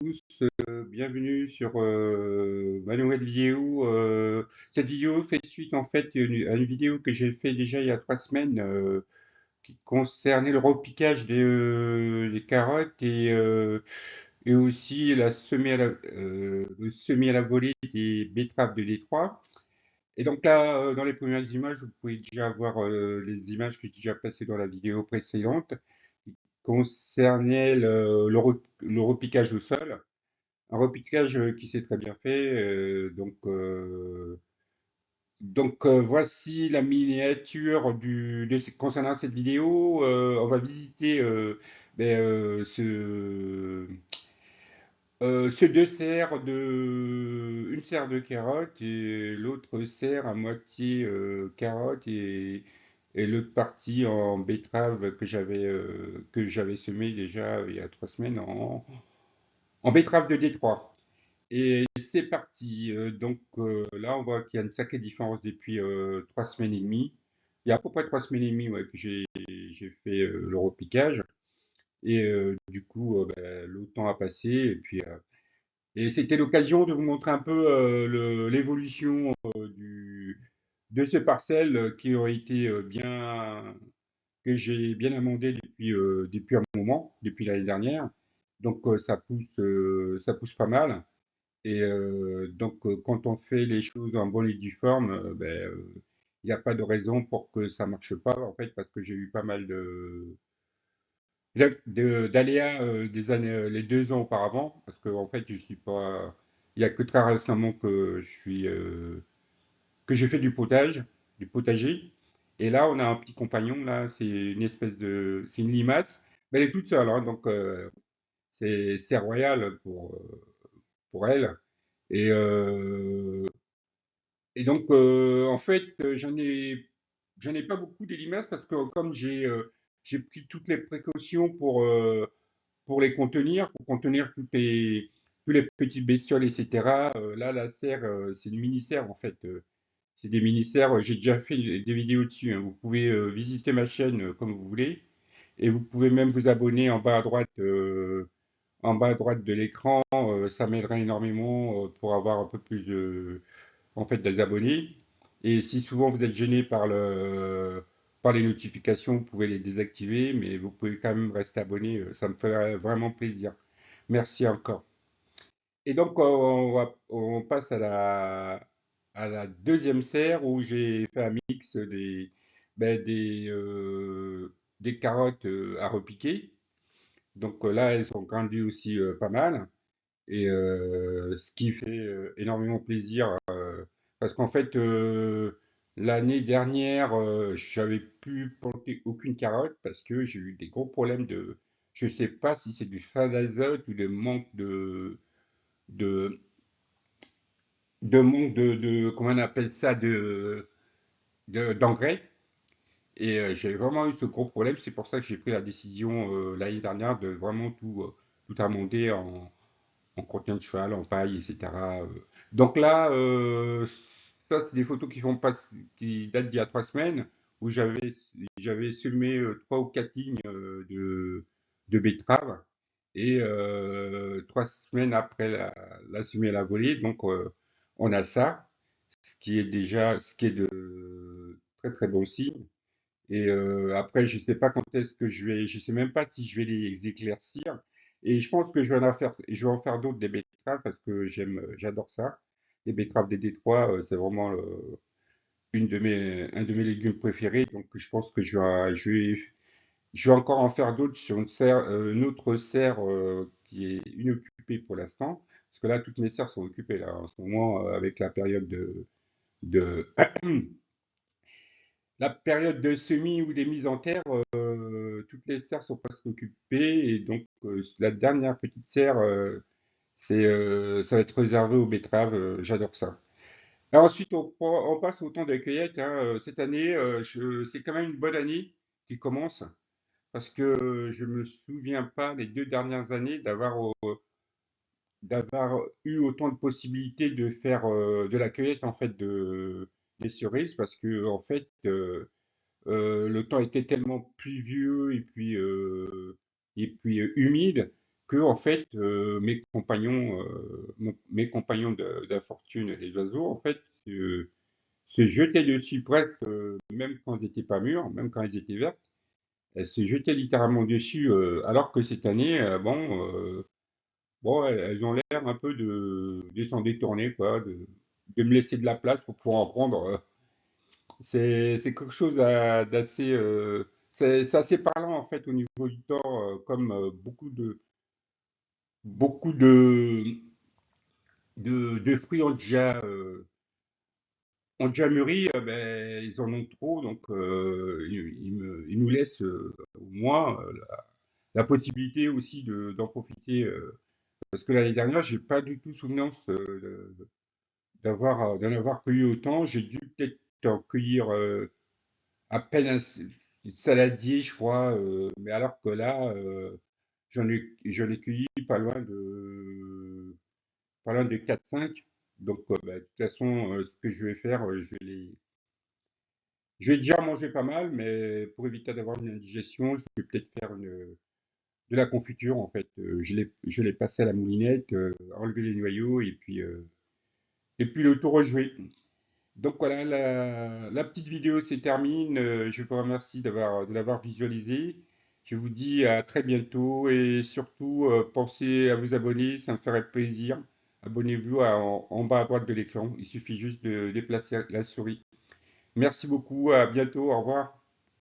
tous, bienvenue sur ma nouvelle vidéo. Cette vidéo fait suite en fait à une vidéo que j'ai fait déjà il y a 3 semaines qui concernait le repiquage des carottes et aussi le semis à la volée des betteraves de Détroit. Et donc là, dans les premières images, vous pouvez déjà voir les images que j'ai déjà passées dans la vidéo précédente qui concernaient le repiquage au sol. Un repiquage qui s'est très bien fait. Voici la miniature concernant cette vidéo. On va visiter ce deux serres une serre de carottes et l'autre serre à moitié carotte et l'autre partie en betterave que j'avais semé déjà il y a 3 semaines en betterave de Détroit. Et c'est parti. Là, on voit qu'il y a une sacrée différence depuis 3 semaines et demie. Il y a à peu près 3 semaines et demie, ouais, que j'ai fait le repiquage. Et du coup, le temps a passé. Et c'était l'occasion de vous montrer un peu l'évolution de ce parcelle qui aurait été que j'ai bien amendé depuis un moment, depuis l'année dernière. Donc ça pousse pas mal. Quand on fait les choses en bonne et due forme, il n'y a pas de raison pour que ça marche pas, en fait, parce que j'ai eu pas mal d'aléas des années, les 2 ans auparavant, parce que en fait, je suis pas, il y a que très récemment que j'ai fait du potager, et là, on a un petit compagnon, là, c'est une limace, mais elle est toute seule, hein, donc c'est royal pour elle. Et, euh, en fait, j'en ai pas beaucoup des limaces parce que comme j'ai pris toutes les précautions pour les contenir, pour contenir tous les petites bestioles, etc. Là, la serre, c'est une mini-serre en fait. C'est des mini-serres. J'ai déjà fait des vidéos dessus, hein. Vous pouvez visiter ma chaîne comme vous voulez et vous pouvez même vous abonner en bas à droite de l'écran. Ça m'aiderait énormément pour avoir un peu plus en fait des abonnés. Et si souvent vous êtes gêné par les notifications, vous pouvez les désactiver, mais vous pouvez quand même rester abonné. Ça me ferait vraiment plaisir. Merci encore. Et donc on passe à la deuxième serre où j'ai fait un mix ben, des carottes à repiquer. Donc là, elles sont grandies aussi pas mal. Et ce qui fait énormément plaisir parce qu'en fait, l'année dernière, j'avais pu planter aucune carotte parce que j'ai eu des gros problèmes je sais pas si c'est du fin d'azote ou de de, manque comment on appelle ça, d'engrais. Et j'ai vraiment eu ce gros problème. C'est pour ça que j'ai pris la décision l'année dernière de vraiment tout amender en crottin de cheval, en paille, etc. Donc là, ça, c'est des photos qui datent d'il y a 3 semaines, où j'avais semé 3 ou 4 lignes de betteraves, et 3 semaines après la semée à la volée, donc on a ça, ce qui est de très très bon signe. Et après, je sais même pas si je vais les éclaircir. Et je pense que je vais en faire d'autres des betteraves parce que j'adore ça. Les betteraves des Détroits, c'est vraiment un de mes légumes préférés. Donc, je pense que je vais encore en faire d'autres sur une autre serre qui est inoccupée pour l'instant. Parce que là, toutes mes serres sont occupées là en ce moment avec de la période de semis ou des mises en terre, toutes les serres sont presque occupées et donc la dernière petite serre, ça va être réservé aux betteraves. J'adore ça. Et ensuite, on passe au temps de cueillette, hein. Cette année, c'est quand même une bonne année qui commence parce que je me souviens pas les 2 dernières années d'avoir eu autant de possibilités de faire de la cueillette en fait des cerises parce que en fait le temps était tellement pluvieux et puis humide que en fait mes compagnons d'infortune, les oiseaux, en fait, se jetaient dessus presque, même quand elles n'étaient pas mûres, même quand elles étaient vertes, elles se jetaient littéralement dessus, alors que cette année, bon, elles ont l'air un peu de s'en détourner, quoi, de me laisser de la place pour pouvoir en prendre. C'est quelque chose d'assez, c'est assez parlant en fait au niveau du temps, comme beaucoup de fruits ont déjà mûri, ben, ils en ont trop, donc ils nous laissent, moi, la possibilité aussi d'en profiter. Parce que l'année dernière, j'ai pas du tout souvenance d'en avoir cueilli autant. J'ai dû peut-être en cueillir à peine un saladier, je crois. Mais alors que là, j'en ai cueilli pas loin de 4-5. Donc, bah, de toute façon, ce que je vais faire, je vais déjà manger pas mal, mais pour éviter d'avoir une indigestion, je vais peut-être faire de la confiture en fait. Je l'ai passé à la moulinette, enlever les noyaux et puis le tout rejouer. Donc voilà, la petite vidéo se termine. Je vous remercie de l'avoir visualisé. Je vous dis à très bientôt et surtout pensez à vous abonner, ça me ferait plaisir. Abonnez-vous en bas à droite de l'écran. Il suffit juste de déplacer la souris. Merci beaucoup, à bientôt, au revoir.